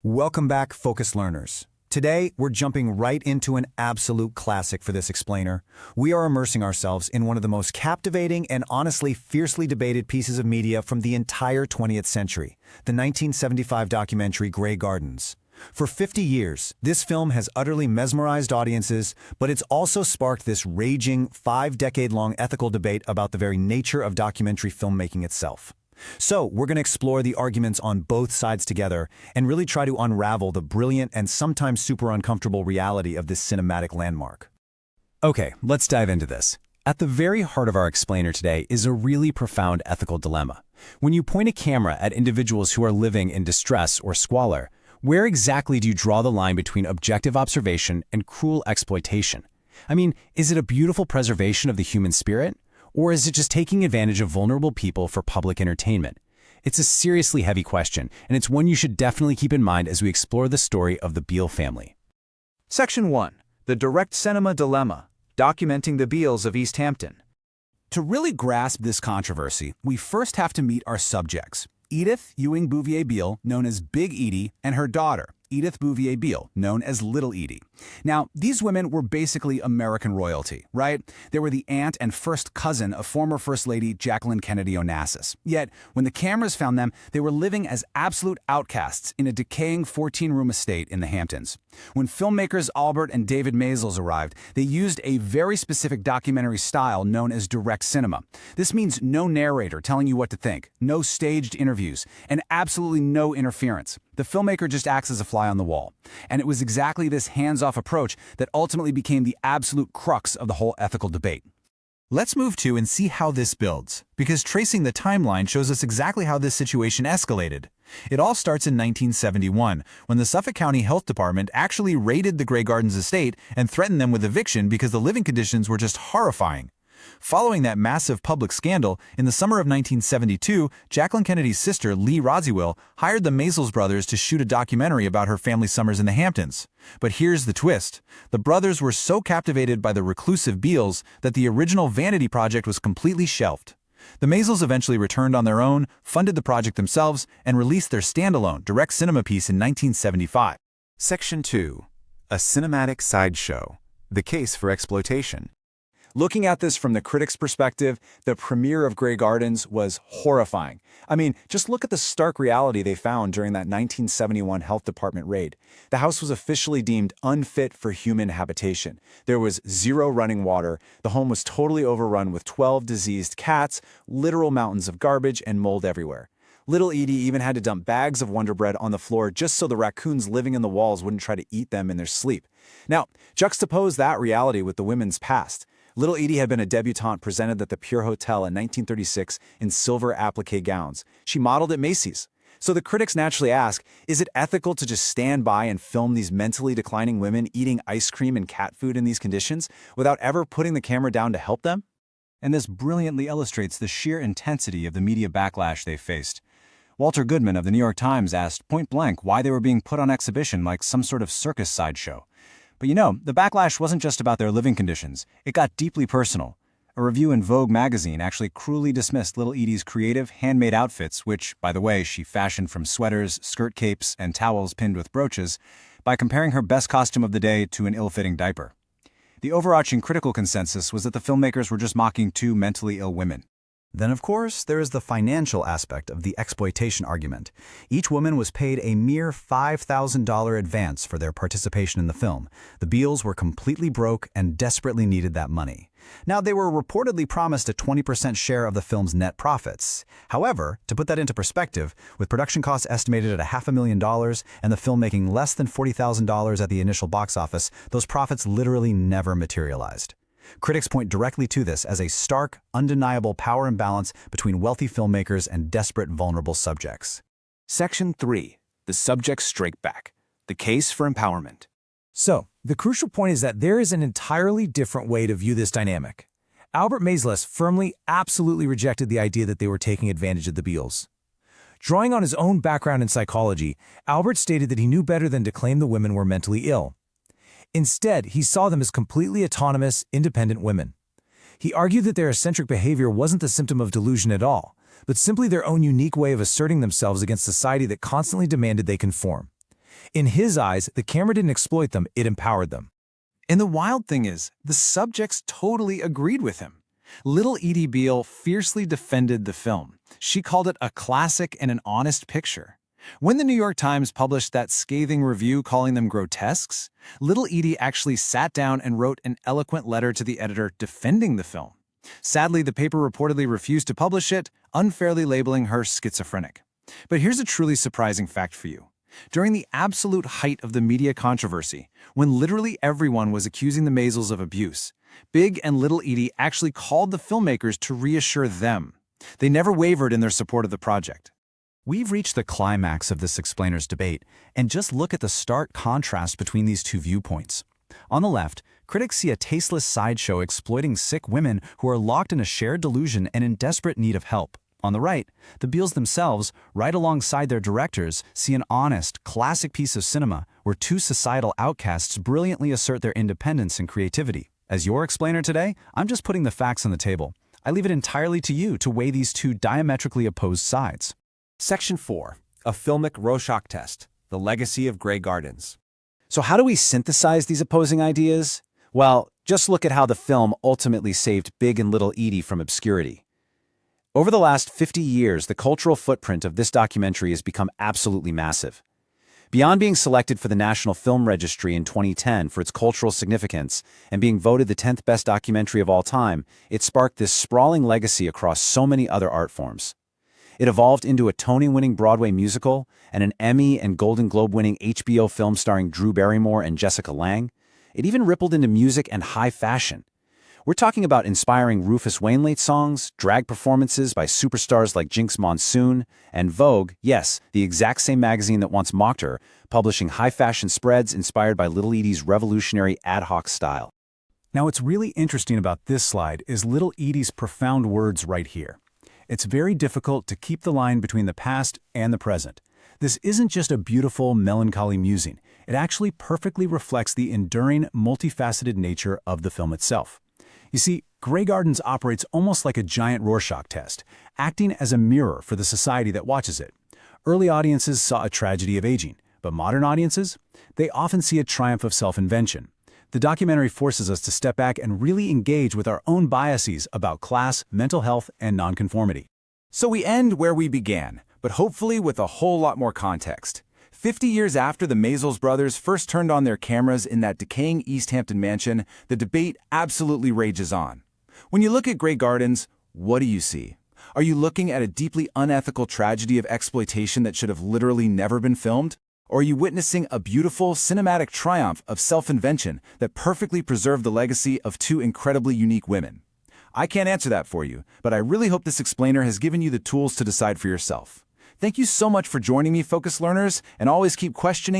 Welcome back, focused learners. Today, we're jumping right into an absolute classic for this explainer. We are immersing ourselves in one of the most captivating and honestly fiercely debated pieces of media from the entire 20th century, the 1975 documentary Grey Gardens. For 50 years, this film has utterly mesmerized audiences, but it's also sparked this raging, 5-decade-long ethical debate about the very nature of documentary filmmaking itself. So, we're going to explore the arguments on both sides together and really try to unravel the brilliant and sometimes super uncomfortable reality of this cinematic landmark. Okay, let's dive into this. At the very heart of our explainer today is a really profound ethical dilemma. When you point a camera at individuals who are living in distress or squalor, where exactly do you draw the line between objective observation and cruel exploitation? I mean, is it a beautiful preservation of the human spirit? Or is it just taking advantage of vulnerable people for public entertainment? It's a seriously heavy question, and it's one you should definitely keep in mind as we explore the story of the Beale family. Section 1. The Direct Cinema Dilemma, Documenting the Beales of East Hampton. To really grasp this controversy, we first have to meet our subjects. Edith Ewing Bouvier Beale, known as Big Edie, and her daughter, Edith Bouvier Beale, known as Little Edie. Now, these women were basically American royalty, right? They were the aunt and first cousin of former First Lady Jacqueline Kennedy Onassis. Yet, when the cameras found them, they were living as absolute outcasts in a decaying 14-room estate in the Hamptons. When filmmakers Albert and David Maysles arrived, they used a very specific documentary style known as direct cinema. This means no narrator telling you what to think, no staged interviews, and absolutely no interference. The filmmaker just acts as a fly on the wall. And it was exactly this hands-off approach that ultimately became the absolute crux of the whole ethical debate. Let's move to and see how this builds, because tracing the timeline shows us exactly how this situation escalated. It all starts in 1971, when the Suffolk County Health Department actually raided the Grey Gardens estate and threatened them with eviction because the living conditions were just horrifying. Following that massive public scandal, in the summer of 1972, Jacqueline Kennedy's sister, Lee Rodziwill, hired the Maysles brothers to shoot a documentary about her family summers in the Hamptons. But here's the twist. The brothers were so captivated by the reclusive Beales that the original vanity project was completely shelved. The Maysles eventually returned on their own, funded the project themselves, and released their standalone direct cinema piece in 1975. Section 2. A Cinematic Sideshow. The Case for Exploitation. Looking at this from the critic's perspective, the premiere of Grey Gardens was horrifying. I mean, just look at the stark reality they found during that 1971 health department raid. The house was officially deemed unfit for human habitation. There was zero running water. The home was totally overrun with 12 diseased cats, literal mountains of garbage, and mold everywhere. Little Edie even had to dump bags of Wonder Bread on the floor just so the raccoons living in the walls wouldn't try to eat them in their sleep. Now, juxtapose that reality with the women's past. Little Edie had been a debutante presented at the Pure Hotel in 1936 in silver applique gowns. She modeled at Macy's. So the critics naturally ask, is it ethical to just stand by and film these mentally declining women eating ice cream and cat food in these conditions without ever putting the camera down to help them? And this brilliantly illustrates the sheer intensity of the media backlash they faced. Walter Goodman of the New York Times asked point blank why they were being put on exhibition like some sort of circus sideshow. But you know, the backlash wasn't just about their living conditions. It got deeply personal. A review in Vogue magazine actually cruelly dismissed Little Edie's creative, handmade outfits, which, by the way, she fashioned from sweaters, skirt capes, and towels pinned with brooches, by comparing her best costume of the day to an ill-fitting diaper. The overarching critical consensus was that the filmmakers were just mocking two mentally ill women. Then, of course, there is the financial aspect of the exploitation argument. Each woman was paid a mere $5,000 advance for their participation in the film. The Beales were completely broke and desperately needed that money. Now, they were reportedly promised a 20% share of the film's net profits. However, to put that into perspective, with production costs estimated at $500,000 and the film making less than $40,000 at the initial box office, those profits literally never materialized. Critics point directly to this as a stark, undeniable power imbalance between wealthy filmmakers and desperate, vulnerable subjects. Section 3. The Subject Strike Back. The Case for Empowerment. So, the crucial point is that there is an entirely different way to view this dynamic. Albert Maysles firmly, absolutely rejected the idea that they were taking advantage of the Beales. Drawing on his own background in psychology, Albert stated that he knew better than to claim the women were mentally ill. Instead, he saw them as completely autonomous, independent women. He argued that their eccentric behavior wasn't the symptom of delusion at all, but simply their own unique way of asserting themselves against society that constantly demanded they conform. In his eyes, the camera didn't exploit them, it empowered them. And the wild thing is, the subjects totally agreed with him. Little Edie Beale fiercely defended the film. She called it a classic and an honest picture. When the New York Times published that scathing review calling them grotesques, little Edie actually sat down and wrote an eloquent letter to the editor defending the film. Sadly, the paper reportedly refused to publish it, unfairly labeling her schizophrenic. But here's a truly surprising fact for you. During the absolute height of the media controversy, when literally everyone was accusing the Maisels of abuse, Big and Little Edie actually called the filmmakers to reassure them. They never wavered in their support of the project. We've reached the climax of this explainer's debate, and just look at the stark contrast between these two viewpoints. On the left, critics see a tasteless sideshow exploiting sick women who are locked in a shared delusion and in desperate need of help. On the right, the Beales themselves, right alongside their directors, see an honest, classic piece of cinema where two societal outcasts brilliantly assert their independence and creativity. As your explainer today, I'm just putting the facts on the table. I leave it entirely to you to weigh these two diametrically opposed sides. Section 4. A Filmic Rorschach Test. The Legacy of Grey Gardens. So how do we synthesize these opposing ideas? Well, just look at how the film ultimately saved Big and Little Edie from obscurity. Over the last 50 years, the cultural footprint of this documentary has become absolutely massive. Beyond being selected for the National Film Registry in 2010 for its cultural significance and being voted the 10th best documentary of all time, it sparked this sprawling legacy across so many other art forms. It evolved into a Tony-winning Broadway musical and an Emmy and Golden Globe-winning HBO film starring Drew Barrymore and Jessica Lange. It even rippled into music and high fashion. We're talking about inspiring Rufus Wainwright songs, drag performances by superstars like Jinx Monsoon, and Vogue, yes, the exact same magazine that once mocked her, publishing high-fashion spreads inspired by Little Edie's revolutionary ad hoc style. Now, what's really interesting about this slide is Little Edie's profound words right here. It's very difficult to keep the line between the past and the present. This isn't just a beautiful, melancholy musing. It actually perfectly reflects the enduring, multifaceted nature of the film itself. You see, Grey Gardens operates almost like a giant Rorschach test, acting as a mirror for the society that watches it. Early audiences saw a tragedy of aging, but modern audiences? They often see a triumph of self-invention. The documentary forces us to step back and really engage with our own biases about class, mental health, and nonconformity. So we end where we began, but hopefully with a whole lot more context. 50 years after the Maisels brothers first turned on their cameras in that decaying East Hampton mansion, the debate absolutely rages on. When you look at Grey Gardens, what do you see? Are you looking at a deeply unethical tragedy of exploitation that should have literally never been filmed? Or are you witnessing a beautiful cinematic triumph of self-invention that perfectly preserved the legacy of two incredibly unique women? I can't answer that for you, but I really hope this explainer has given you the tools to decide for yourself. Thank you so much for joining me, Focus Learners, and always keep questioning